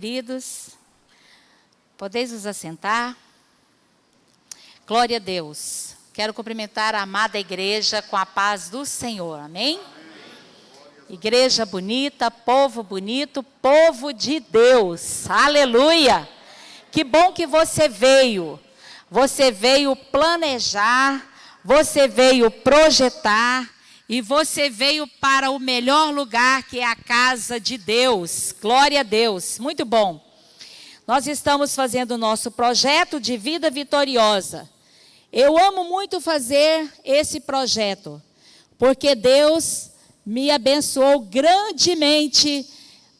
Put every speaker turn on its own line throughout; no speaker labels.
Queridos, podeis vos assentar. Glória a Deus. Quero cumprimentar a amada igreja com a paz do Senhor. Amém? Igreja bonita, povo bonito, povo de Deus. Aleluia! Que bom que você veio. Você veio planejar, você veio projetar e você veio para o melhor lugar, que é a casa de Deus. Glória a Deus. Muito bom. Nós estamos fazendo o nosso projeto de vida vitoriosa. Eu amo muito fazer esse projeto, porque Deus me abençoou grandemente.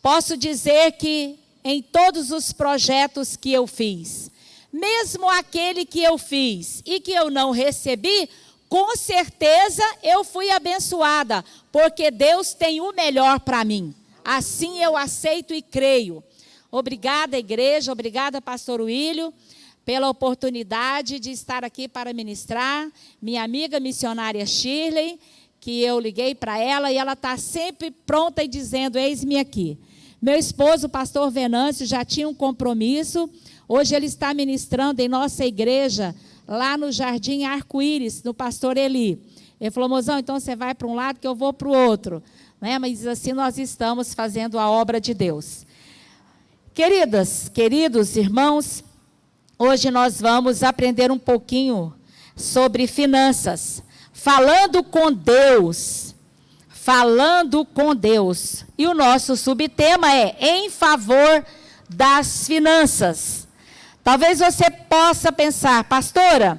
Posso dizer que em todos os projetos que eu fiz, mesmo aquele que eu fiz e que eu não recebi, com certeza eu fui abençoada, porque Deus tem o melhor para mim. Assim eu aceito e creio. Obrigada, igreja, obrigada, pastor Willio, pela oportunidade de estar aqui para ministrar. Minha amiga missionária Shirley, que eu liguei para ela e ela está sempre pronta e dizendo, eis-me aqui. Meu esposo, o pastor Venâncio, já tinha um compromisso. Hoje ele está ministrando em nossa igreja, lá no Jardim Arco-Íris, no pastor Eli. Ele falou, mozão, então você vai para um lado que eu vou para o outro. Né? Mas assim nós estamos fazendo a obra de Deus. Queridas, queridos irmãos, hoje nós vamos aprender um pouquinho sobre finanças. Falando com Deus. Falando com Deus. E o nosso subtema é em favor das finanças. Talvez você possa pensar, pastora,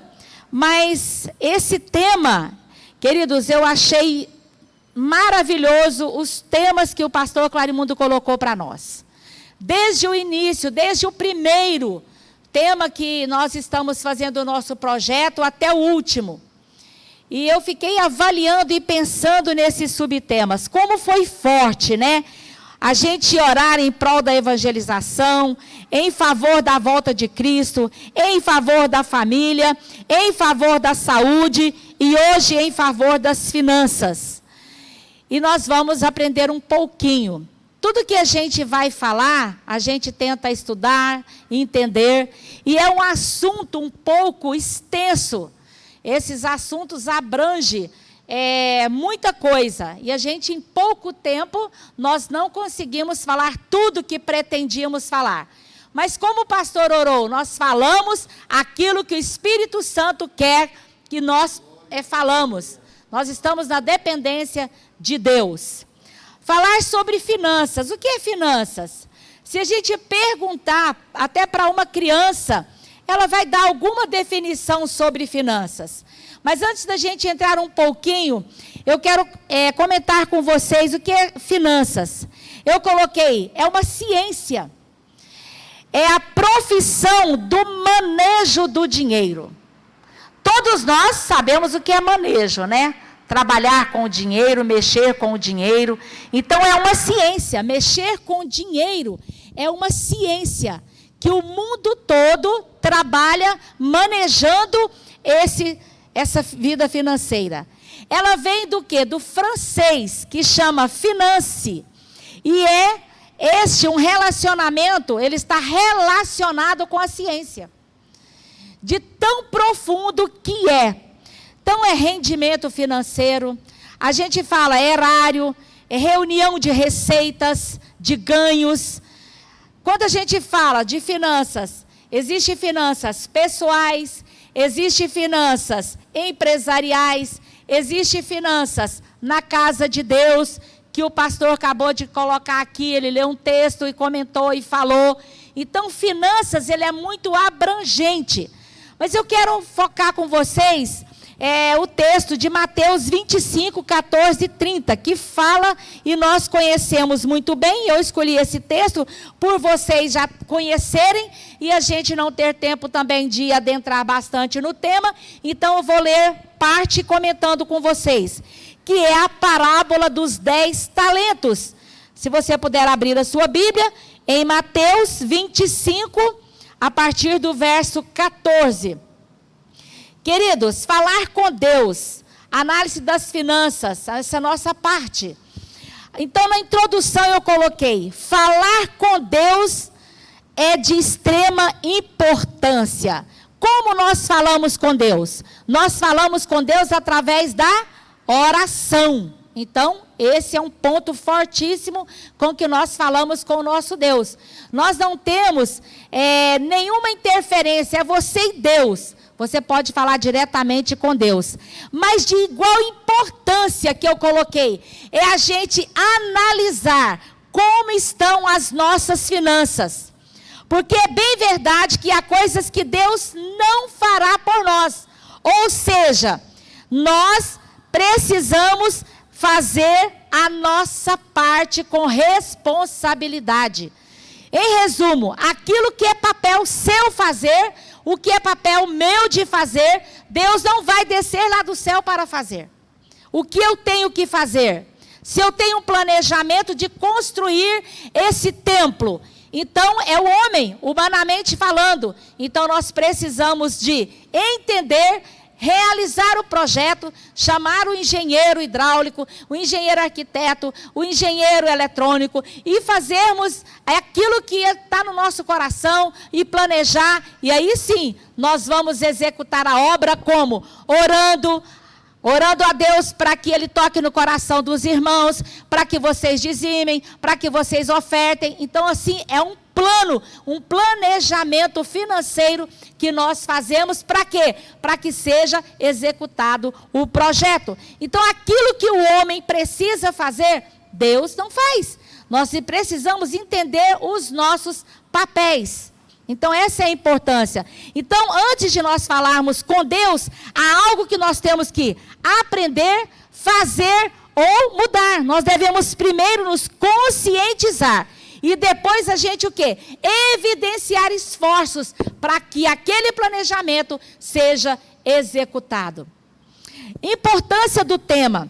mas esse tema, queridos, eu achei maravilhoso os temas que o pastor Clarimundo colocou para nós. Desde o início, desde o primeiro tema que nós estamos fazendo o nosso projeto até o último. E eu fiquei avaliando e pensando nesses subtemas. Como foi forte, né? A gente orar em prol da evangelização, em favor da volta de Cristo, em favor da família, em favor da saúde e hoje em favor das finanças. E nós vamos aprender um pouquinho. Tudo que a gente vai falar, a gente tenta estudar, entender. E é um assunto um pouco extenso. Esses assuntos abrangem muita coisa. E a gente, em pouco tempo, nós não conseguimos falar tudo que pretendíamos falar. Mas como o pastor orou, nós falamos aquilo que o Espírito Santo quer que nós falamos. Nós estamos na dependência de Deus. Falar sobre finanças. O que é finanças? Se a gente perguntar até para uma criança, ela vai dar alguma definição sobre finanças. Mas antes da gente entrar um pouquinho, eu quero comentar com vocês o que é finanças. Eu coloquei, é uma ciência. É a profissão do manejo do dinheiro. Todos nós sabemos o que é manejo, né? Trabalhar com o dinheiro, mexer com o dinheiro. Então é uma ciência. Mexer com o dinheiro é uma ciência que o mundo todo trabalha manejando essa vida financeira. Ela vem do quê? Do francês, que chama finance. E um relacionamento, ele está relacionado com a ciência. De tão profundo que é. Então é rendimento financeiro, a gente fala erário, é reunião de receitas, de ganhos. Quando a gente fala de finanças, existem finanças pessoais, existem finanças empresariais, existem finanças na casa de Deus, que o pastor acabou de colocar aqui, ele leu um texto e comentou e falou. Então, finanças, ele é muito abrangente. Mas eu quero focar com vocês o texto de Mateus 25, 14 e 30, que fala, e nós conhecemos muito bem, eu escolhi esse texto por vocês já conhecerem, e a gente não ter tempo também de adentrar bastante no tema, então eu vou ler parte comentando com vocês, que é a parábola dos 10 talentos. Se você puder abrir a sua Bíblia, em Mateus 25, a partir do verso 14. Queridos, falar com Deus, análise das finanças, essa é a nossa parte. Então, na introdução eu coloquei, falar com Deus é de extrema importância. Como nós falamos com Deus? Nós falamos com Deus através da oração. Então, esse é um ponto fortíssimo com que nós falamos com o nosso Deus. Nós não temos nenhuma interferência, é você e Deus. Você pode falar diretamente com Deus. Mas de igual importância que eu coloquei, é a gente analisar como estão as nossas finanças. Porque é bem verdade que há coisas que Deus não fará por nós. Ou seja, nós precisamos fazer a nossa parte com responsabilidade. Em resumo, aquilo que é papel seu fazer, o que é papel meu de fazer, Deus não vai descer lá do céu para fazer. O que eu tenho que fazer? Se eu tenho um planejamento de construir esse templo, então é o homem, humanamente falando. Então nós precisamos de entender, realizar o projeto, chamar o engenheiro hidráulico, o engenheiro arquiteto, o engenheiro eletrônico e fazermos aquilo que está no nosso coração e planejar. E aí sim, nós vamos executar a obra como? Orando a Deus para que Ele toque no coração dos irmãos, para que vocês dizimem, para que vocês ofertem. Então assim, é um plano, um planejamento financeiro que nós fazemos para quê? Para que seja executado o projeto. Então aquilo que o homem precisa fazer, Deus não faz. Nós precisamos entender os nossos papéis. Então essa é a importância. Então antes de nós falarmos com Deus, há algo que nós temos que aprender, fazer ou mudar. Nós devemos primeiro nos conscientizar. E depois a gente o quê? Evidenciar esforços para que aquele planejamento seja executado. Importância do tema.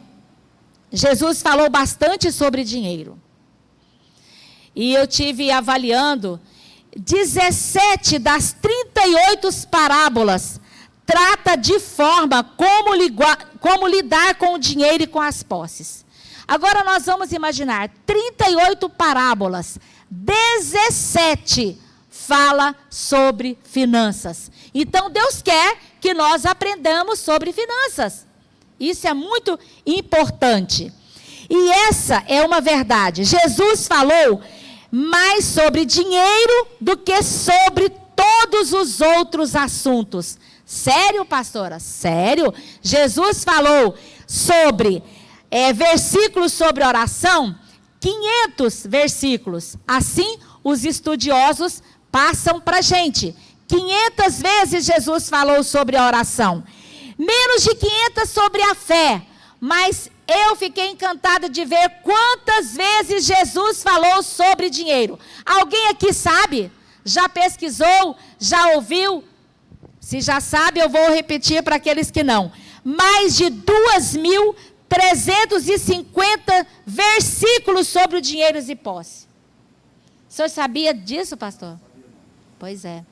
Jesus falou bastante sobre dinheiro. E eu tive avaliando 17 das 38 parábolas trata de forma como lidar com o dinheiro e com as posses. Agora nós vamos imaginar 38 parábolas, 17 fala sobre finanças. Então Deus quer que nós aprendamos sobre finanças. Isso é muito importante. E essa é uma verdade. Jesus falou mais sobre dinheiro do que sobre todos os outros assuntos. Sério, pastora? Sério? Jesus falou sobre versículos sobre oração, 500 versículos. Assim, os estudiosos passam para a gente. 500 vezes Jesus falou sobre a oração. Menos de 500 sobre a fé. Mas eu fiquei encantada de ver quantas vezes Jesus falou sobre dinheiro. Alguém aqui sabe? Já pesquisou? Já ouviu? Se já sabe, eu vou repetir para aqueles que não. Mais de 2.350 versículos sobre o dinheiro e posse. O senhor sabia disso, pastor? Pois é.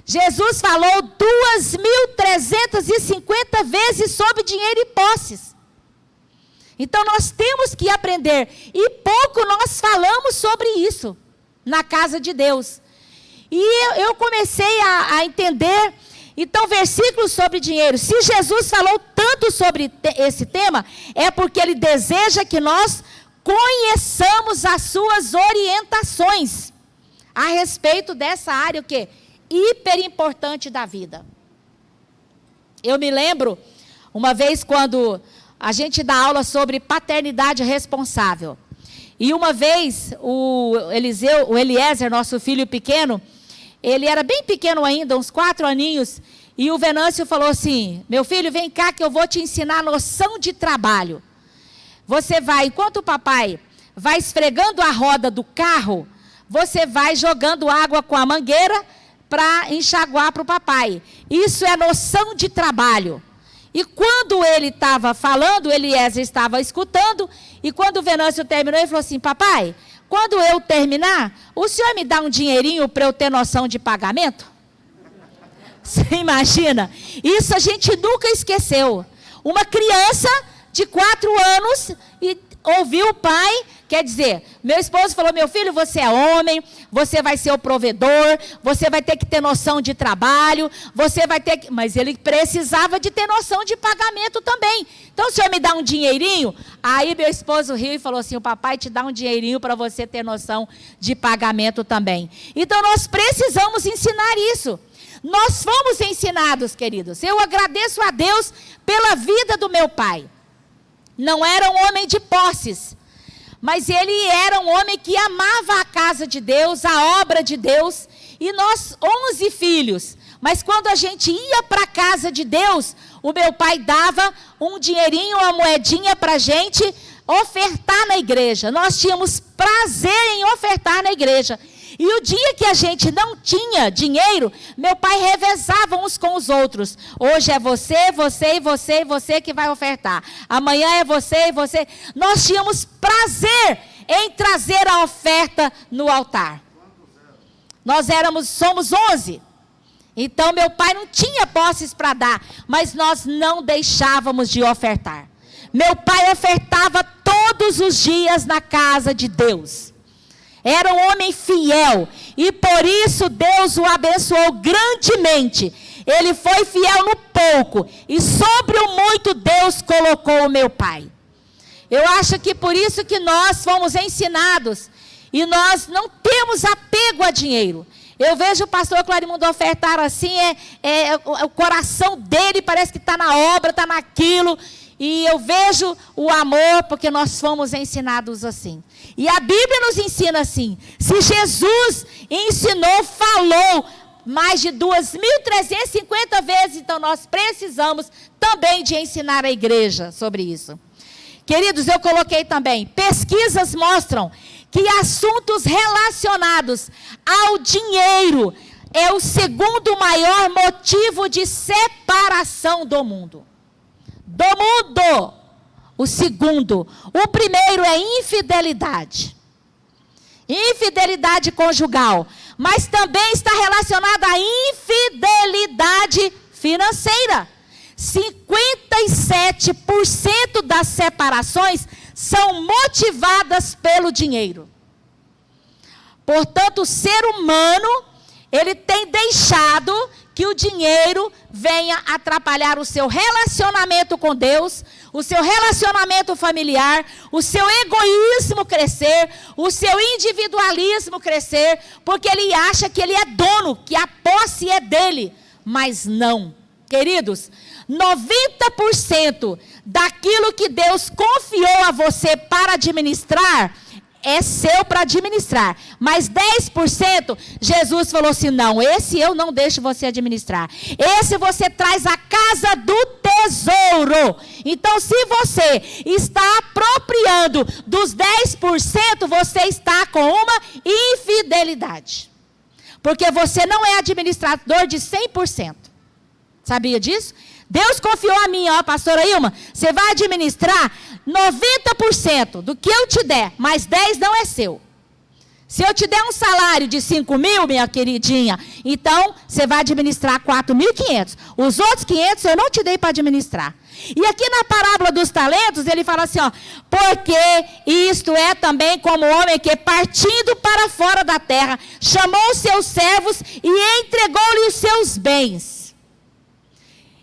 Jesus falou 2.350 vezes sobre dinheiro e posses. Então nós temos que aprender. E pouco nós falamos sobre isso na casa de Deus. E eu comecei a entender. Então, versículos sobre dinheiro. Se Jesus falou tanto sobre esse tema, é porque Ele deseja que nós conheçamos as suas orientações a respeito dessa área, o quê? Hiper importante da vida. Eu me lembro, uma vez quando a gente dá aula sobre paternidade responsável. E uma vez, o Eliezer, nosso filho pequeno, ele era bem pequeno ainda, uns 4 aninhos, e o Venâncio falou assim: meu filho, vem cá que eu vou te ensinar a noção de trabalho. Você vai, enquanto o papai vai esfregando a roda do carro, você vai jogando água com a mangueira para enxaguar para o papai. Isso é noção de trabalho. E quando ele estava falando, Eliezer estava escutando, e quando o Venâncio terminou, ele falou assim: papai, quando eu terminar, o senhor me dá um dinheirinho para eu ter noção de pagamento? Você imagina? Isso a gente nunca esqueceu. Uma criança de 4 anos e ouviu o pai Quer dizer, meu esposo falou, meu filho, você é homem, você vai ser o provedor, você vai ter que ter noção de trabalho, você vai ter que... Mas ele precisava de ter noção de pagamento também. Então, o senhor me dá um dinheirinho? Aí meu esposo riu e falou assim, o papai te dá um dinheirinho para você ter noção de pagamento também. Então, nós precisamos ensinar isso. Nós fomos ensinados, queridos. Eu agradeço a Deus pela vida do meu pai. Não era um homem de posses, mas ele era um homem que amava a casa de Deus, a obra de Deus. E nós, 11 filhos. Mas quando a gente ia para a casa de Deus, o meu pai dava um dinheirinho, uma moedinha para a gente ofertar na igreja. Nós tínhamos prazer em ofertar na igreja. E o dia que a gente não tinha dinheiro, meu pai revezava uns com os outros. Hoje é você, você e você e você que vai ofertar. Amanhã é você e você. Nós tínhamos prazer em trazer a oferta no altar. Somos 11. Então meu pai não tinha posses para dar, mas nós não deixávamos de ofertar. Meu pai ofertava todos os dias na casa de Deus. Era um homem fiel e por isso Deus o abençoou grandemente. Ele foi fiel no pouco e sobre o muito Deus colocou o meu pai. Eu acho que por isso que nós fomos ensinados e nós não temos apego a dinheiro. Eu vejo o pastor Clarimundo ofertar assim, o coração dele parece que está na obra, está naquilo. E eu vejo o amor porque nós fomos ensinados assim. E a Bíblia nos ensina assim. Se Jesus ensinou, falou mais de 2.350 vezes, então nós precisamos também de ensinar a igreja sobre isso. Queridos, eu coloquei também, pesquisas mostram que assuntos relacionados ao dinheiro é o segundo maior motivo de separação do mundo. O segundo. O primeiro é infidelidade. Infidelidade conjugal. Mas também está relacionada à infidelidade financeira. 57% das separações são motivadas pelo dinheiro. Portanto, o ser humano, ele tem deixado que o dinheiro venha atrapalhar o seu relacionamento com Deus, o seu relacionamento familiar, o seu egoísmo crescer, o seu individualismo crescer, porque ele acha que ele é dono, que a posse é dele, mas não. Queridos, 90% daquilo que Deus confiou a você para administrar é seu para administrar, mas 10% Jesus falou assim, não, esse eu não deixo você administrar, esse você traz à casa do tesouro. Então se você está apropriando dos 10%, você está com uma infidelidade, porque você não é administrador de 100%, sabia disso? Deus confiou a mim, ó, pastora Ilma, você vai administrar 90% do que eu te der, mas 10% não é seu. Se eu te der um salário de 5.000, minha queridinha, então você vai administrar 4.500. Os outros 500 eu não te dei para administrar. E aqui na parábola dos talentos, ele fala assim, ó, porque isto é também como o homem que partindo para fora da terra, chamou os seus servos e entregou-lhe os seus bens.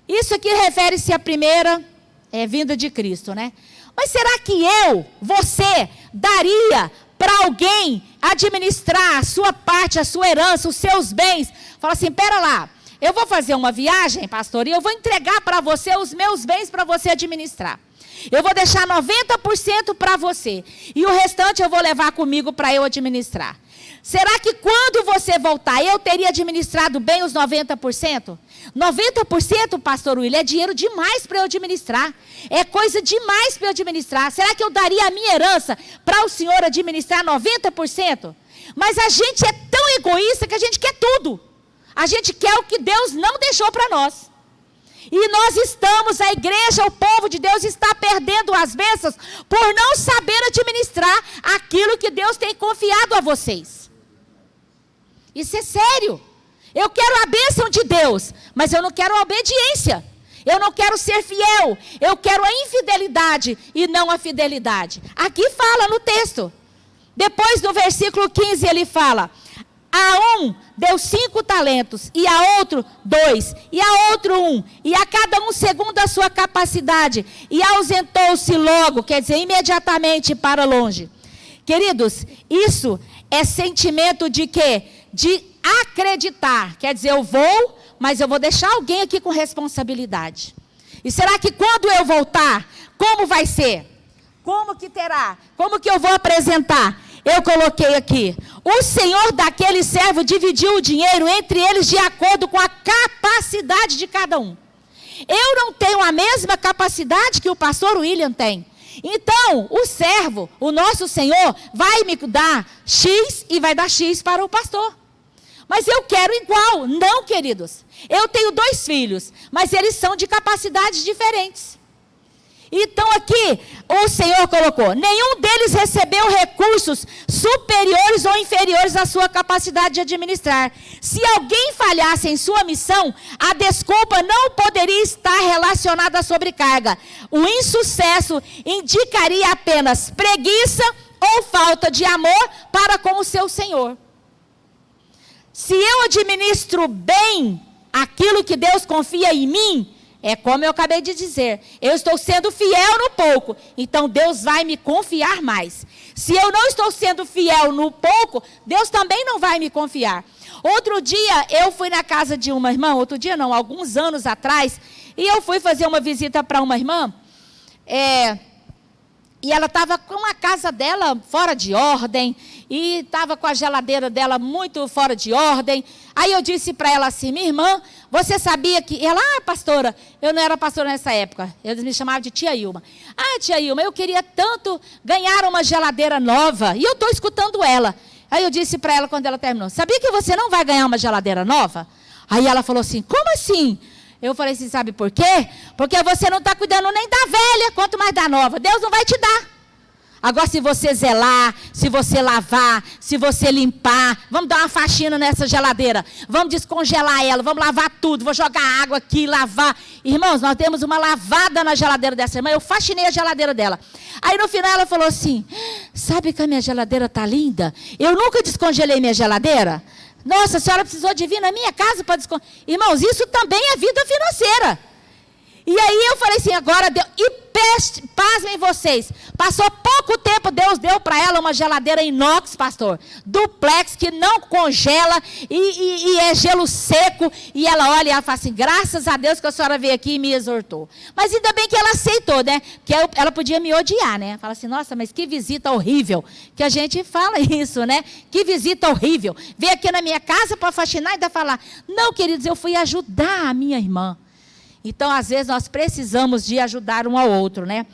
Isso aqui refere-se à primeira vinda de Cristo, né? Mas será que você, daria para alguém administrar a sua parte, a sua herança, os seus bens? Fala assim, pera lá, eu vou fazer uma viagem, pastor, e eu vou entregar para você os meus bens para você administrar. Eu vou deixar 90% para você, e o restante eu vou levar comigo para eu administrar. Será que quando você voltar, eu teria administrado bem os 90%? 90%, pastor William, é dinheiro demais para eu administrar. É coisa demais para eu administrar. Será que eu daria a minha herança para o senhor administrar 90%? Mas a gente é tão egoísta que a gente quer tudo. A gente quer o que Deus não deixou para nós. E nós estamos, a igreja, o povo de Deus está perdendo as bênçãos por não saber administrar aquilo que Deus tem confiado a vocês. Isso é sério. Eu quero a bênção de Deus, mas eu não quero a obediência. Eu não quero ser fiel. Eu quero a infidelidade e não a fidelidade. Aqui fala no texto. Depois, no versículo 15, ele fala: a um deu 5 talentos, e a outro 2, e a outro 1, e a cada um segundo a sua capacidade, e ausentou-se logo, quer dizer, imediatamente para longe. Queridos, isso é sentimento de quê? De acreditar, quer dizer, eu vou, mas eu vou deixar alguém aqui com responsabilidade. E será que quando eu voltar, como vai ser? Como que terá? Como que eu vou apresentar? Eu coloquei aqui: o senhor daquele servo dividiu o dinheiro entre eles de acordo com a capacidade de cada um. Eu não tenho a mesma capacidade que o pastor William tem. Então, o servo, o nosso senhor, vai me dar X e vai dar X para o pastor. Mas eu quero igual. Não, queridos. Eu tenho 2 filhos, mas eles são de capacidades diferentes. Então aqui, o Senhor colocou: nenhum deles recebeu recursos superiores ou inferiores à sua capacidade de administrar. Se alguém falhasse em sua missão, a desculpa não poderia estar relacionada à sobrecarga. O insucesso indicaria apenas preguiça ou falta de amor para com o seu Senhor. Se eu administro bem aquilo que Deus confia em mim, é como eu acabei de dizer, eu estou sendo fiel no pouco, então Deus vai me confiar mais. Se eu não estou sendo fiel no pouco, Deus também não vai me confiar. Outro dia, eu fui na casa de uma irmã, alguns anos atrás, e eu fui fazer uma visita para uma irmã, e ela estava com a casa dela fora de ordem, e estava com a geladeira dela muito fora de ordem. Aí eu disse para ela assim: minha irmã, você sabia que... Ela, pastora, eu não era pastora nessa época, eles me chamavam de tia Ilma. Tia Ilma, eu queria tanto ganhar uma geladeira nova, e eu estou escutando ela. Aí eu disse para ela quando ela terminou: sabia que você não vai ganhar uma geladeira nova? Aí ela falou assim: como assim? Eu falei assim: sabe por quê? Porque você não está cuidando nem da velha, quanto mais da nova. Deus não vai te dar. Agora, se você zelar, se você lavar, se você limpar, vamos dar uma faxina nessa geladeira, vamos descongelar ela, vamos lavar tudo, vou jogar água aqui, lavar. Irmãos, nós temos uma lavada na geladeira dessa irmã, eu faxinei a geladeira dela. Aí no final ela falou assim: sabe que a minha geladeira está linda? Eu nunca descongelei minha geladeira. Nossa, a senhora precisou de vir na minha casa para descongelar. Irmãos, isso também é vida financeira. E aí eu falei assim: agora Deus, pasmem vocês, passou pouco tempo, Deus deu para ela uma geladeira inox, pastor, duplex, que não congela e é gelo seco, e ela olha e ela fala assim: graças a Deus que a senhora veio aqui e me exortou. Mas ainda bem que ela aceitou, né, que ela podia me odiar, né, fala assim: nossa, mas que visita horrível, que a gente fala isso, né, que visita horrível, veio aqui na minha casa para faxinar e ainda falar: não, queridos, eu fui ajudar a minha irmã. Então, às vezes, nós precisamos de ajudar um ao outro, né?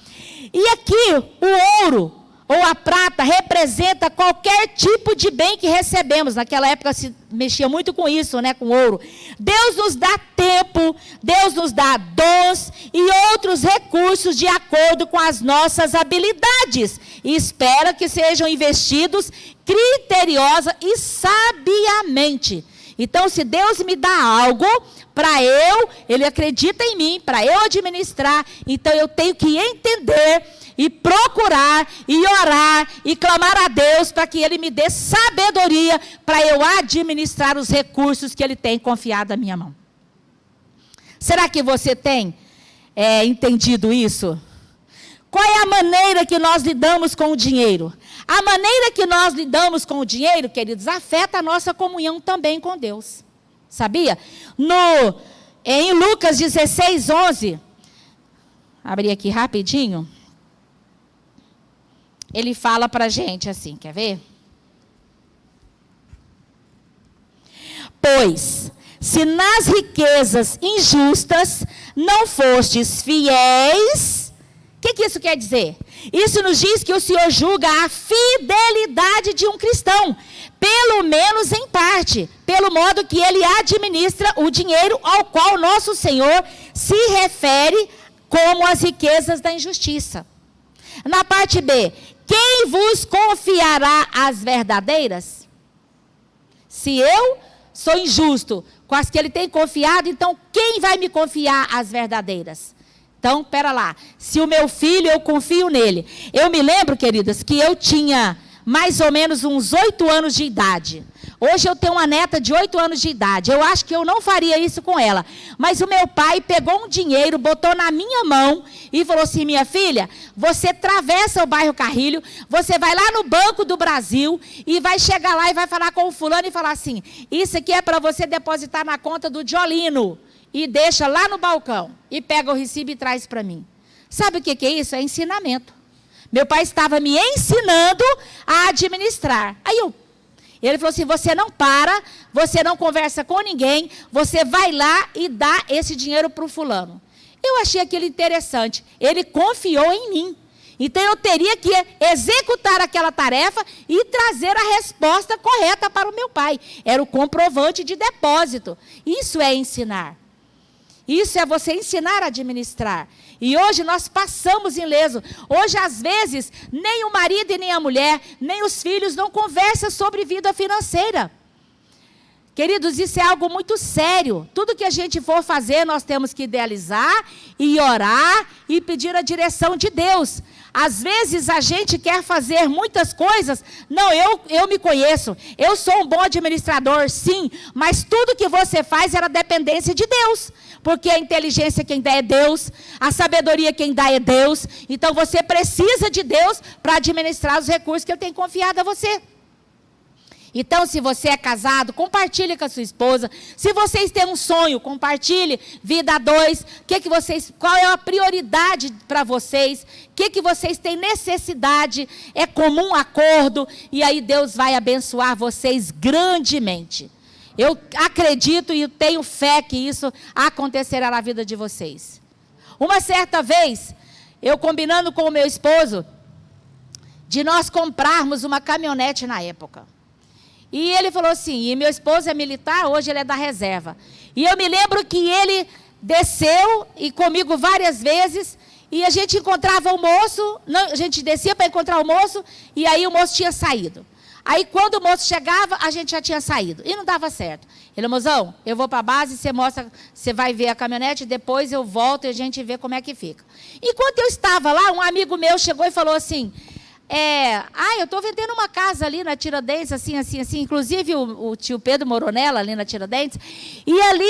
E aqui, o ouro ou a prata representa qualquer tipo de bem que recebemos. Naquela época se mexia muito com isso, né? Com ouro. Deus nos dá tempo, Deus nos dá dons e outros recursos de acordo com as nossas habilidades. E espera que sejam investidos criteriosa e sabiamente. Então, se Deus me dá algo Ele acredita em mim, para eu administrar, então eu tenho que entender e procurar e orar e clamar a Deus para que Ele me dê sabedoria para eu administrar os recursos que Ele tem confiado à minha mão. Será que você tem entendido isso? Qual é a maneira que nós lidamos com o dinheiro? A maneira que nós lidamos com o dinheiro, queridos, afeta a nossa comunhão também com Deus. Sabia? Em Lucas 16, 11, abri aqui rapidinho, ele fala para a gente assim, quer ver? Pois, se nas riquezas injustas não fostes fiéis... O que isso quer dizer? Isso nos diz que o Senhor julga a fidelidade de um cristão, pelo menos em parte, pelo modo que ele administra o dinheiro ao qual nosso Senhor se refere como as riquezas da injustiça. Na parte B, quem vos confiará as verdadeiras? Se eu sou injusto com as que ele tem confiado, então quem vai me confiar as verdadeiras? Então, pera lá, se o meu filho, eu confio nele. Eu me lembro, queridas, que eu tinha mais ou menos uns 8 anos de idade. Hoje eu tenho uma neta de 8 anos de idade. Eu acho que eu não faria isso com ela. Mas o meu pai pegou um dinheiro, botou na minha mão e falou assim, minha filha, você atravessa o bairro Carrilho, você vai lá no Banco do Brasil e vai chegar lá e vai falar com o fulano e falar assim, isso aqui é para você depositar na conta do Diolino. E deixa lá no balcão. E pega o recibo e traz para mim. Sabe o que é isso? É ensinamento. Meu pai estava me ensinando a administrar. Ele falou assim, você não para, você não conversa com ninguém, você vai lá e dá esse dinheiro para o fulano. Eu achei aquilo interessante. Ele confiou em mim. Então, eu teria que executar aquela tarefa e trazer a resposta correta para o meu pai. Era o comprovante de depósito. Isso é ensinar. Isso é você ensinar a administrar. E hoje nós passamos ileso. Hoje, às vezes, nem o marido e nem a mulher, nem os filhos não conversam sobre vida financeira. Queridos, isso é algo muito sério. Tudo que a gente for fazer, nós temos que idealizar e orar e pedir a direção de Deus. Às vezes a gente quer fazer muitas coisas. Não, eu me conheço. Eu sou um bom administrador, sim. Mas tudo que você faz era dependência de Deus. Porque a inteligência quem dá é Deus. A sabedoria quem dá é Deus. Então você precisa de Deus para administrar os recursos que eu tenho confiado a você. Então, se você é casado, compartilhe com a sua esposa. Se vocês têm um sonho, compartilhe. Vida a dois. Qual é a prioridade para vocês? O que vocês têm necessidade? É comum acordo. E aí Deus vai abençoar vocês grandemente. Eu acredito e tenho fé que isso acontecerá na vida de vocês. Uma certa vez, eu combinando com o meu esposo, de nós comprarmos uma caminhonete na época. E ele falou assim, e meu esposo é militar, hoje ele é da reserva. E eu me lembro que ele desceu e comigo várias vezes, e a gente encontrava o moço, a gente descia para encontrar o moço, e aí o moço tinha saído. Aí quando o moço chegava, a gente já tinha saído. E não dava certo. Ele, mozão, eu vou para a base, você vai ver a caminhonete, depois eu volto e a gente vê como é que fica. Enquanto eu estava lá, um amigo meu chegou e falou assim, eu estou vendendo uma casa ali na Tiradentes, assim. Inclusive o tio Pedro Moronella, ali na Tiradentes. E ali,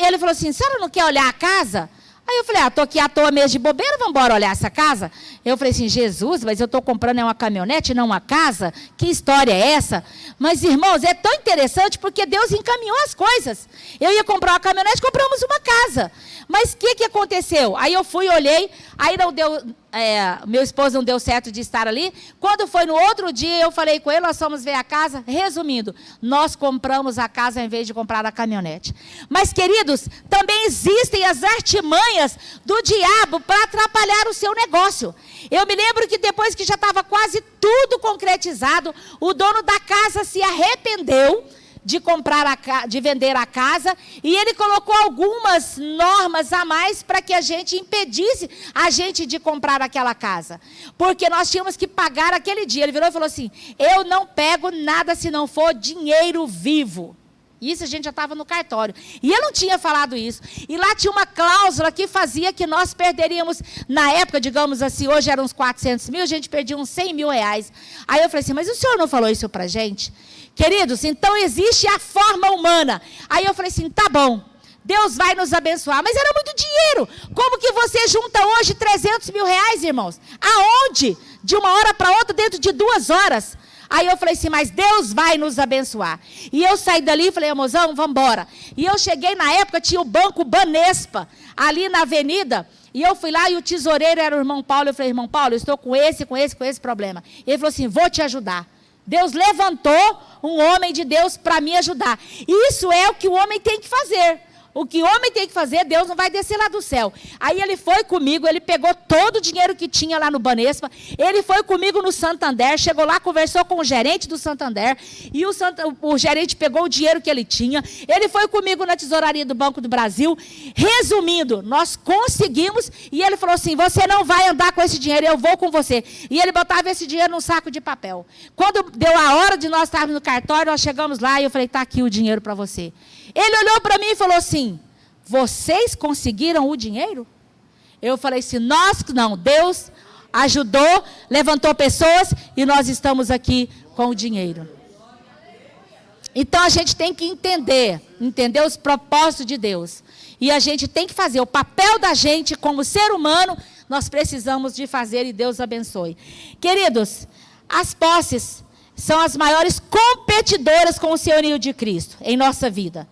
ele falou assim, a senhora não quer olhar a casa? Aí eu falei, estou aqui à toa mesmo de bobeira, vamos embora olhar essa casa? Eu falei assim, Jesus, mas eu estou comprando uma caminhonete, não uma casa? Que história é essa? Mas, irmãos, é tão interessante porque Deus encaminhou as coisas. Eu ia comprar uma caminhonete, compramos uma casa. Mas o que aconteceu? Aí eu fui, olhei, aí não deu, meu esposo não deu certo de estar ali. Quando foi no outro dia, eu falei com ele, nós fomos ver a casa. Resumindo, nós compramos a casa em vez de comprar a caminhonete. Mas, queridos, também existem as artimanhas do diabo para atrapalhar o seu negócio. Eu me lembro que depois que já estava quase tudo concretizado, o dono da casa se arrependeu de vender a casa, e ele colocou algumas normas a mais para que a gente impedisse a gente de comprar aquela casa, porque nós tínhamos que pagar aquele dia. Ele virou e falou assim, eu não pego nada se não for dinheiro vivo. Isso a gente já estava no cartório. E eu não tinha falado isso. E lá tinha uma cláusula que fazia que nós perderíamos, na época, digamos assim, hoje eram uns 400 mil, a gente perdia uns 100 mil reais. Aí eu falei assim, mas o senhor não falou isso para a gente? Queridos, então existe a forma humana. Aí eu falei assim, tá bom, Deus vai nos abençoar. Mas era muito dinheiro. Como que você junta hoje 300 mil reais, irmãos? Aonde? De uma hora para outra, dentro de 2 horas. Aí eu falei assim, mas Deus vai nos abençoar. E eu saí dali e falei, mozão, vamos embora. E eu cheguei, na época, tinha o Banco Banespa, ali na avenida. E eu fui lá e o tesoureiro era o irmão Paulo. Eu falei, irmão Paulo, eu estou com esse problema. E ele falou assim, vou te ajudar. Deus levantou um homem de Deus para me ajudar. Isso é o que o homem tem que fazer.
O que homem tem que fazer, Deus não vai descer lá do céu. Aí ele foi comigo, ele pegou todo o dinheiro que tinha lá no Banespa, ele foi comigo no Santander, chegou lá, conversou com o gerente do Santander, e o gerente pegou o dinheiro que ele tinha, ele foi comigo na tesouraria do Banco do Brasil. Resumindo, nós conseguimos, e ele falou assim, você não vai andar com esse dinheiro, eu vou com você. E ele botava esse dinheiro num saco de papel. Quando deu a hora de nós estarmos no cartório, nós chegamos lá e eu falei, está aqui o dinheiro para você. Ele olhou para mim e falou assim, vocês conseguiram o dinheiro? Eu falei assim, nós não, Deus ajudou, levantou pessoas e nós estamos aqui com o dinheiro. Então a gente tem que entender os propósitos de Deus. E a gente tem que fazer o papel da gente como ser humano, nós precisamos de fazer e Deus abençoe. Queridos, as posses são as maiores competidoras com o senhorio de Cristo em nossa vida.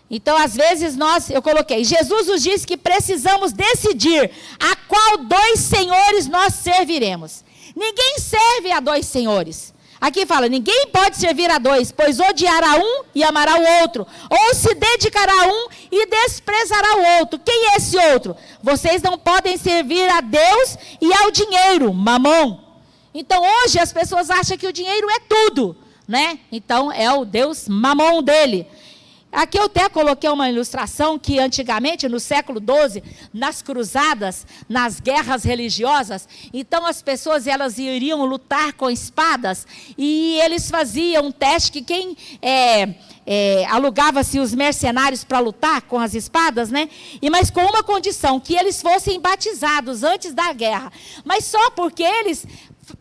Então, às vezes, eu coloquei, Jesus nos disse que precisamos decidir a qual dois senhores nós serviremos. Ninguém serve a dois senhores. Aqui fala, ninguém pode servir a dois, pois odiará um e amará o outro, ou se dedicará a um e desprezará o outro. Quem é esse outro? Vocês não podem servir a Deus e ao dinheiro, mamão. Então, hoje, as pessoas acham que o dinheiro é tudo, né? Então, é o Deus mamão dele. Aqui eu até coloquei uma ilustração que antigamente, no século XII, nas cruzadas, nas guerras religiosas, então as pessoas elas iriam lutar com espadas e eles faziam um teste que quem alugava-se os mercenários para lutar com as espadas, né? Mas com uma condição, que eles fossem batizados antes da guerra. Mas só porque eles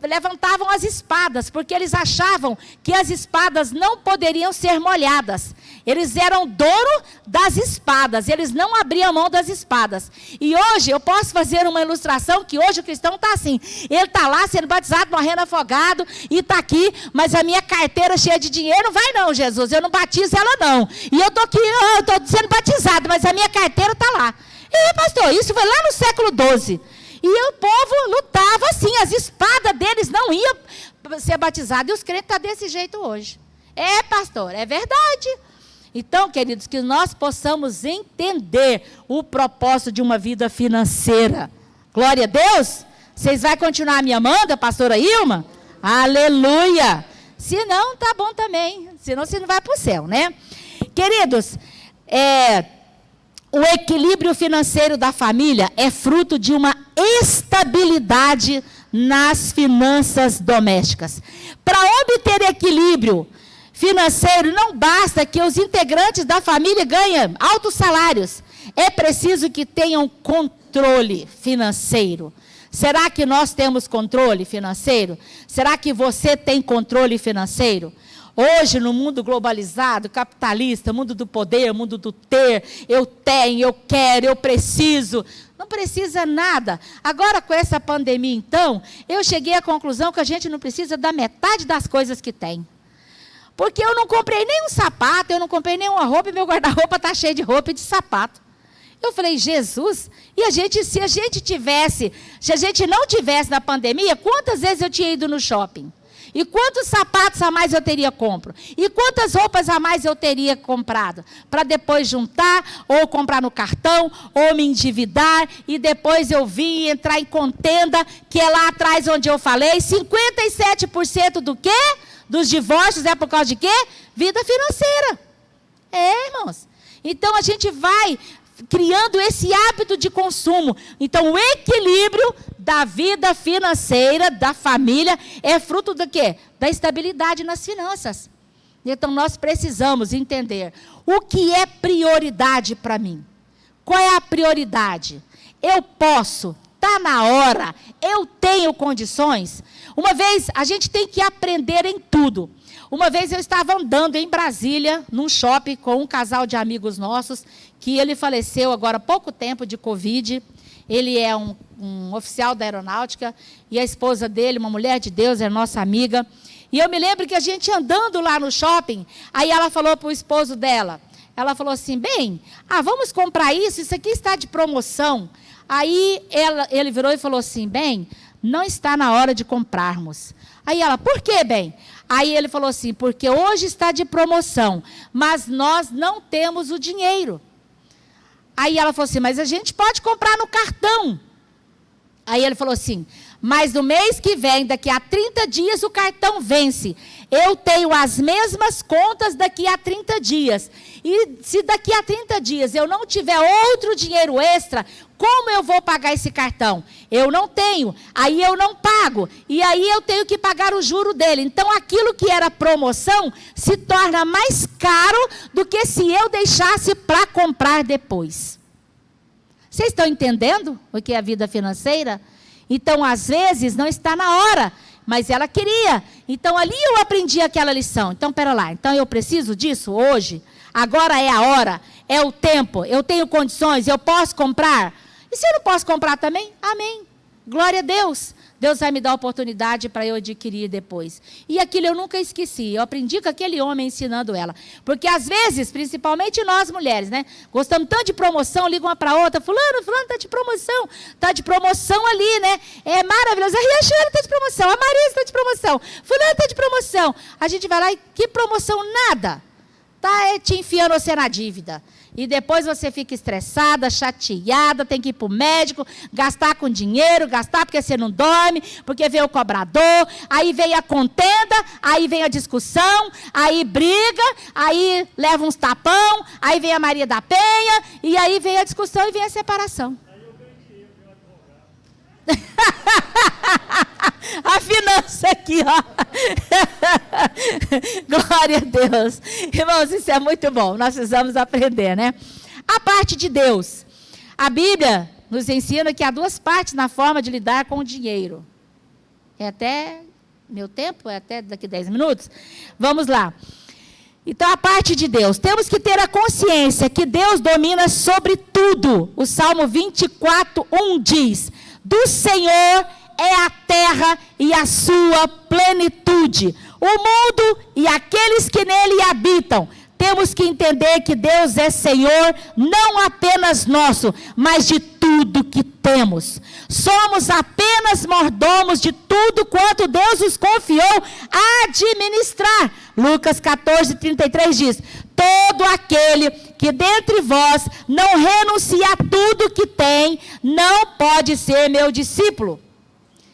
levantavam as espadas, porque eles achavam que as espadas não poderiam ser molhadas. Eles eram dono das espadas, eles não abriam mão das espadas. E hoje, eu posso fazer uma ilustração que hoje o cristão está assim, ele está lá sendo batizado, morrendo afogado, e está aqui, mas a minha carteira cheia de dinheiro, não vai não, Jesus, eu não batizo ela não. E eu estou aqui, eu estou sendo batizado, mas a minha carteira está lá. E pastor, isso foi lá no século XII. E o povo lutava assim, as espadas deles não iam ser batizadas. E os crentes estão desse jeito hoje. É, pastor, é verdade. Então, queridos, que nós possamos entender o propósito de uma vida financeira. Glória a Deus. Vocês vão continuar me amando, pastora Ilma? Aleluia. Se não, tá bom também. Senão você não vai para o céu, né? Queridos, o equilíbrio financeiro da família é fruto de uma estabilidade nas finanças domésticas. Para obter equilíbrio financeiro, não basta que os integrantes da família ganhem altos salários. É preciso que tenham controle financeiro. Será que nós temos controle financeiro? Será que você tem controle financeiro? Hoje, no mundo globalizado, capitalista, mundo do poder, mundo do ter, eu tenho, eu quero, eu preciso. Não precisa nada. Agora, com essa pandemia, então, eu cheguei à conclusão que a gente não precisa da metade das coisas que tem. Porque eu não comprei nenhum sapato, eu não comprei nenhuma roupa, e meu guarda-roupa está cheio de roupa e de sapato. Eu falei, Jesus, e se a gente não tivesse na pandemia, quantas vezes eu tinha ido no shopping? E quantos sapatos a mais eu teria compro? E quantas roupas a mais eu teria comprado? Para depois juntar, ou comprar no cartão, ou me endividar, e depois eu vim entrar em contenda, que é lá atrás onde eu falei, 57% do quê? Dos divórcios é por causa de quê? Vida financeira. Irmãos. Então a gente vai criando esse hábito de consumo. Então, o equilíbrio da vida financeira, da família, é fruto do quê? Da estabilidade nas finanças. Então, nós precisamos entender o que é prioridade para mim. Qual é a prioridade? Eu posso, está na hora, eu tenho condições. Uma vez, a gente tem que aprender em tudo. Uma vez eu estava andando em Brasília, num shopping, com um casal de amigos nossos, que ele faleceu agora há pouco tempo de Covid. Ele é um oficial da aeronáutica, e a esposa dele, uma mulher de Deus, é nossa amiga. E eu me lembro que a gente andando lá no shopping, aí ela falou para o esposo dela, ela falou assim, bem, vamos comprar isso aqui está de promoção. Aí ele virou e falou assim, bem, não está na hora de comprarmos. Aí ela, por quê, bem? Aí ele falou assim, porque hoje está de promoção, mas nós não temos o dinheiro. Aí ela falou assim, mas a gente pode comprar no cartão. Aí ele falou assim, mas no mês que vem, daqui a 30 dias, o cartão vence. Eu tenho as mesmas contas daqui a 30 dias. E se daqui a 30 dias eu não tiver outro dinheiro extra, como eu vou pagar esse cartão? Eu não tenho, aí eu não pago. E aí eu tenho que pagar o juro dele. Então aquilo que era promoção se torna mais caro do que se eu deixasse para comprar depois. Vocês estão entendendo o que é a vida financeira? Então, às vezes, não está na hora, mas ela queria. Então, ali eu aprendi aquela lição. Então, pera lá. Então, eu preciso disso hoje? Agora é a hora, é o tempo, eu tenho condições, eu posso comprar? E se eu não posso comprar também? Amém. Glória a Deus. Deus vai me dar a oportunidade para eu adquirir depois. E aquilo eu nunca esqueci. Eu aprendi com aquele homem ensinando ela. Porque às vezes, principalmente nós mulheres, né? Gostamos tanto de promoção, liga uma para outra. Fulano está de promoção. Está de promoção ali, né? É maravilhoso. A Riachuelo está de promoção. A Marisa está de promoção. Fulano está de promoção. A gente vai lá e que promoção? Nada. Está te enfiando você na dívida. E depois você fica estressada, chateada, tem que ir para o médico, gastar com dinheiro, gastar porque você não dorme, porque vem o cobrador, aí vem a contenda, aí vem a discussão, aí briga, aí leva uns tapão, aí vem a Maria da Penha, e aí vem a discussão e vem a separação. A finança aqui, ó. Glória a Deus. Irmãos, isso é muito bom. Nós precisamos aprender, né? A parte de Deus. A Bíblia nos ensina que há duas partes na forma de lidar com o dinheiro. É até meu tempo? É até daqui 10 minutos? Vamos lá. Então, a parte de Deus. Temos que ter a consciência que Deus domina sobre tudo. O Salmo 24:1 diz: do Senhor é a terra e a sua plenitude, o mundo e aqueles que nele habitam. Temos que entender que Deus é Senhor, não apenas nosso, mas de tudo que temos. Somos apenas mordomos de tudo quanto Deus nos confiou a administrar. Lucas 14:33 diz: todo aquele que dentre vós não renuncia a tudo que tem, não pode ser meu discípulo.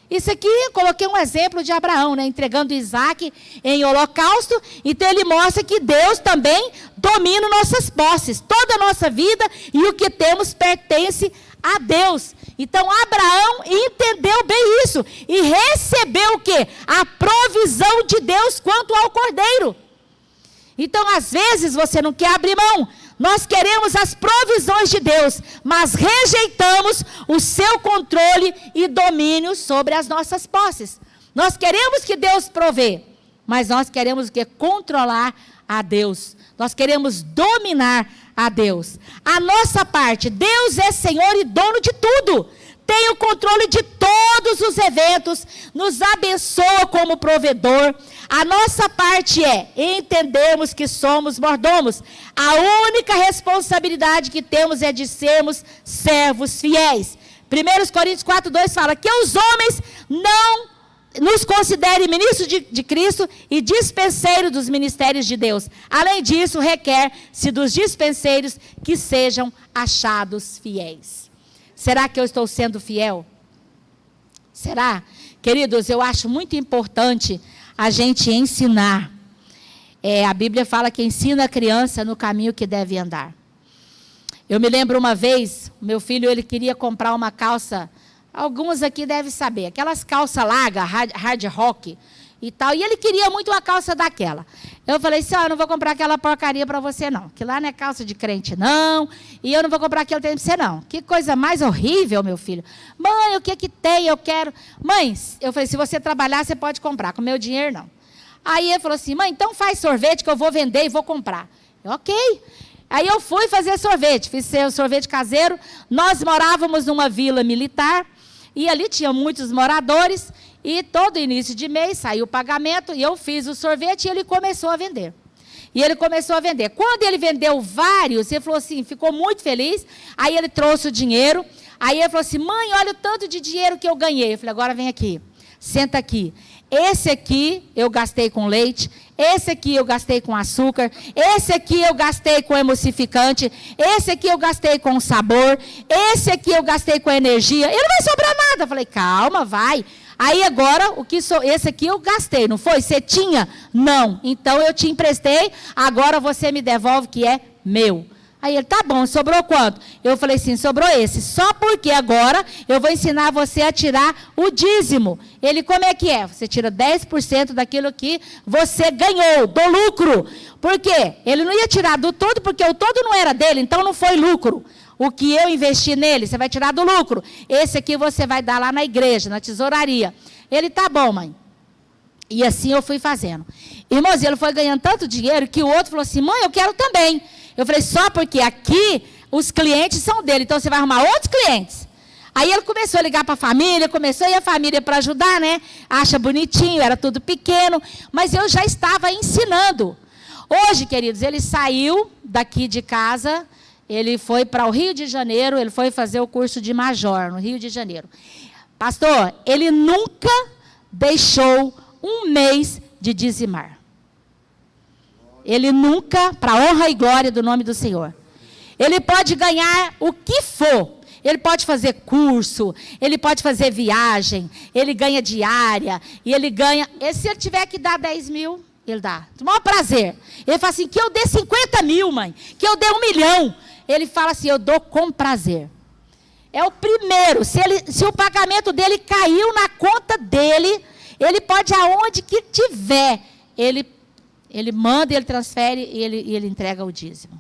Isso aqui, eu coloquei um exemplo de Abraão, né? Entregando Isaac em holocausto. Então, ele mostra que Deus também domina nossas posses. Toda a nossa vida e o que temos pertence a Deus. Então, Abraão entendeu bem isso. E recebeu o quê? A provisão de Deus quanto ao cordeiro. Então, às vezes, você não quer abrir mão. Nós queremos as provisões de Deus, mas rejeitamos o seu controle e domínio sobre as nossas posses. Nós queremos que Deus provê, mas nós queremos o quê? Controlar a Deus. Nós queremos dominar a Deus. A nossa parte, Deus é Senhor e dono de tudo. Tem o controle de todos os eventos, nos abençoa como provedor. A nossa parte é entendermos que somos mordomos. A única responsabilidade que temos é de sermos servos fiéis. 1 Coríntios 4:2 fala que os homens não nos considerem ministros de Cristo e dispenseiros dos ministérios de Deus. Além disso, requer-se dos dispenseiros que sejam achados fiéis. Será que eu estou sendo fiel? Será? Queridos, eu acho muito importante a gente ensinar. A Bíblia fala que ensina a criança no caminho que deve andar. Eu me lembro uma vez, meu filho, ele queria comprar uma calça, alguns aqui devem saber, aquelas calças largas, hard rock e tal, e ele queria muito uma calça daquela. Eu falei assim, eu não vou comprar aquela porcaria para você não, que lá não é calça de crente não, e eu não vou comprar aquele tênis para você não. Que coisa mais horrível, meu filho. Mãe, o que que tem? Eu quero. Mãe, eu falei, se você trabalhar, você pode comprar, com meu dinheiro não. Aí ele falou assim, mãe, então faz sorvete que eu vou vender e vou comprar. Ok. Aí eu fui fazer sorvete, fiz sorvete caseiro. Nós morávamos numa vila militar, e ali tinha muitos moradores, e todo início de mês saiu o pagamento, e eu fiz o sorvete e ele começou a vender. E ele começou a vender. Quando ele vendeu vários, ele falou assim, ficou muito feliz, aí ele trouxe o dinheiro, aí ele falou assim, mãe, olha o tanto de dinheiro que eu ganhei. Eu falei, agora vem aqui, senta aqui. Esse aqui eu gastei com leite, esse aqui eu gastei com açúcar, esse aqui eu gastei com emulsificante, esse aqui eu gastei com sabor, esse aqui eu gastei com energia. E não vai sobrar nada. Eu falei, calma, vai. Aí agora, esse aqui eu gastei, não foi? Você tinha? Não. Então eu te emprestei, agora você me devolve que é meu. Aí ele, tá bom, sobrou quanto? Eu falei assim, sobrou esse. Só porque agora eu vou ensinar você a tirar o dízimo. Ele, como é que é? Você tira 10% daquilo que você ganhou, do lucro. Por quê? Ele não ia tirar do todo, porque o todo não era dele, então não foi lucro. O que eu investi nele, você vai tirar do lucro. Esse aqui você vai dar lá na igreja, na tesouraria. Ele, tá bom, mãe. E assim eu fui fazendo. Irmãos, ele foi ganhando tanto dinheiro que o outro falou assim, mãe, eu quero também. Eu falei, só porque aqui os clientes são dele, então você vai arrumar outros clientes. Aí ele começou a ligar para a família, começou a ir a família para ajudar, né? Acha bonitinho, era tudo pequeno, mas eu já estava ensinando. Hoje, queridos, ele saiu daqui de casa, ele foi para o Rio de Janeiro, ele foi fazer o curso de major no Rio de Janeiro. Pastor, ele nunca deixou um mês de dizimar. Ele nunca, para a honra e glória do nome do Senhor. Ele pode ganhar o que for. Ele pode fazer curso, ele pode fazer viagem, ele ganha diária, e ele ganha... E se ele tiver que dar 10 mil, ele dá. Com o maior prazer. Ele fala assim, que eu dê 50 mil, mãe, que eu dê 1 milhão. Ele fala assim, eu dou com prazer. É o primeiro. Se o pagamento dele caiu na conta dele, ele pode, aonde que tiver, ele manda, ele transfere e ele entrega o dízimo.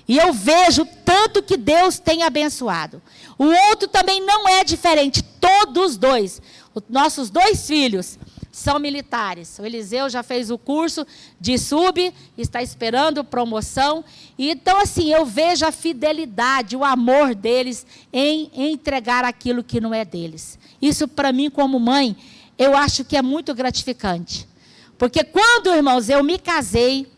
E eu vejo tanto que Deus tem abençoado. O outro também não é diferente. Todos dois. Nossos 2 filhos são militares. O Eliseu já fez o curso de sub, está esperando promoção. E então, assim, eu vejo a fidelidade, o amor deles em entregar aquilo que não é deles. Isso, para mim, como mãe, eu acho que é muito gratificante. Porque quando, irmãos, eu me casei,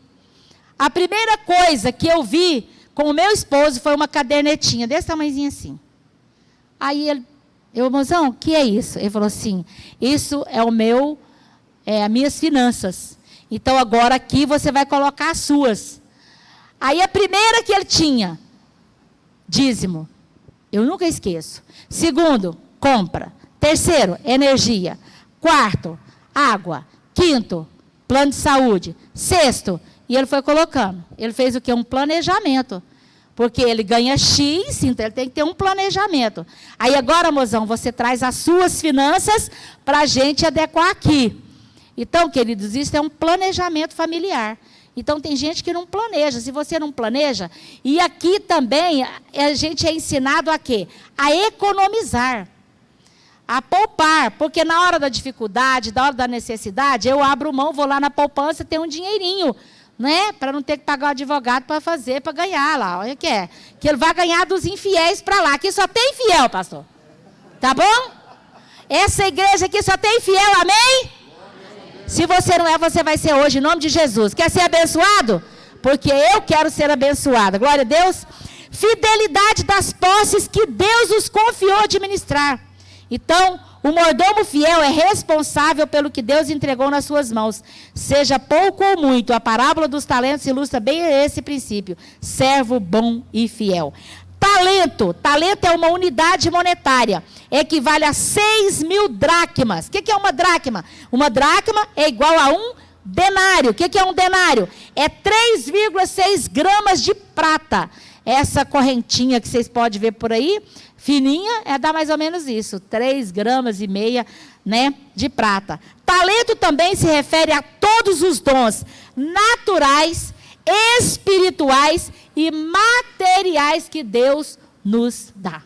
a primeira coisa que eu vi com o meu esposo foi uma cadernetinha, desse tamanhozinho assim. Aí ele, mozão, o que é isso? Ele falou assim, isso é as minhas finanças. Então agora aqui você vai colocar as suas. Aí a primeira que ele tinha, dízimo. Eu nunca esqueço. Segundo, compra. Terceiro, energia. Quarto, água. Quinto, plano de saúde. Sexto, e ele foi colocando. Ele fez o quê? Um planejamento. Porque ele ganha X, então ele tem que ter um planejamento. Aí agora, mozão, você traz as suas finanças para a gente adequar aqui. Então, queridos, isso é um planejamento familiar. Então, tem gente que não planeja. Se você não planeja, e aqui também a gente é ensinado a quê? A economizar. A poupar, porque na hora da dificuldade, na hora da necessidade, eu abro mão, vou lá na poupança, tenho um dinheirinho, né? Para não ter que pagar o advogado para fazer, para ganhar lá. Olha o que é. Que ele vai ganhar dos infiéis para lá. Aqui só tem fiel, pastor. Tá bom? Essa igreja aqui só tem fiel, amém? Se você não é, você vai ser hoje, em nome de Jesus. Quer ser abençoado? Porque eu quero ser abençoada. Glória a Deus. Fidelidade das posses que Deus os confiou a administrar. Então, o mordomo fiel é responsável pelo que Deus entregou nas suas mãos. Seja pouco ou muito, a parábola dos talentos ilustra bem esse princípio. Servo bom e fiel. Talento é uma unidade monetária. Equivale a 6.000 dracmas. O que é uma dracma? Uma dracma é igual a um denário. O que é um denário? É 3,6 gramas de prata. Essa correntinha que vocês podem ver por aí, fininha, dá mais ou menos isso, 3,5 gramas, né, de prata. Talento também se refere a todos os dons naturais, espirituais e materiais que Deus nos dá.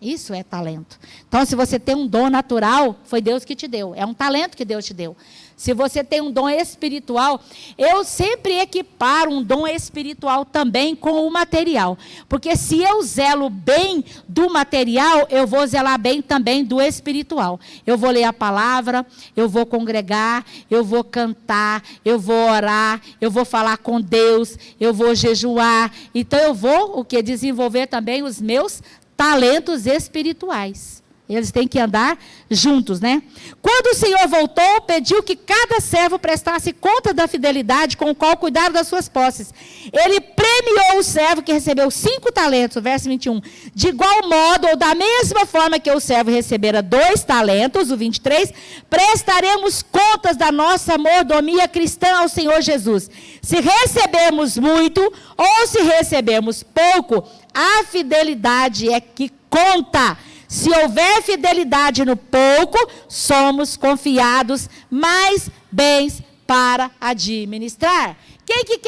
Isso é talento. Então, se você tem um dom natural, foi Deus que te deu. É um talento que Deus te deu. Se você tem um dom espiritual, eu sempre equiparo um dom espiritual também com o material. Porque se eu zelo bem do material, eu vou zelar bem também do espiritual. Eu vou ler a palavra, eu vou congregar, eu vou cantar, eu vou orar, eu vou falar com Deus, eu vou jejuar. Então eu vou desenvolver também os meus talentos espirituais. Eles têm que andar juntos, né? Quando o Senhor voltou, pediu que cada servo prestasse conta da fidelidade com o qual cuidaram das suas posses. Ele premiou o servo que recebeu 5 talentos, verso 21. De igual modo, ou da mesma forma que o servo recebera 2 talentos, o 23, prestaremos contas da nossa mordomia cristã ao Senhor Jesus. Se recebemos muito ou se recebemos pouco, a fidelidade é que conta. Se houver fidelidade no pouco, somos confiados mais bens para administrar. Quem que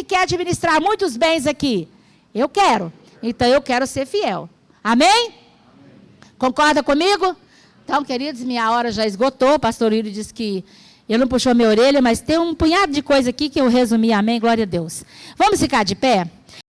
quer administrar muitos bens aqui? Eu quero. Então, eu quero ser fiel. Amém? Concorda comigo? Então, queridos, minha hora já esgotou. O pastor Yuri disse que ele não puxou minha orelha, mas tem um punhado de coisa aqui que eu resumi. Amém? Glória a Deus. Vamos ficar de pé?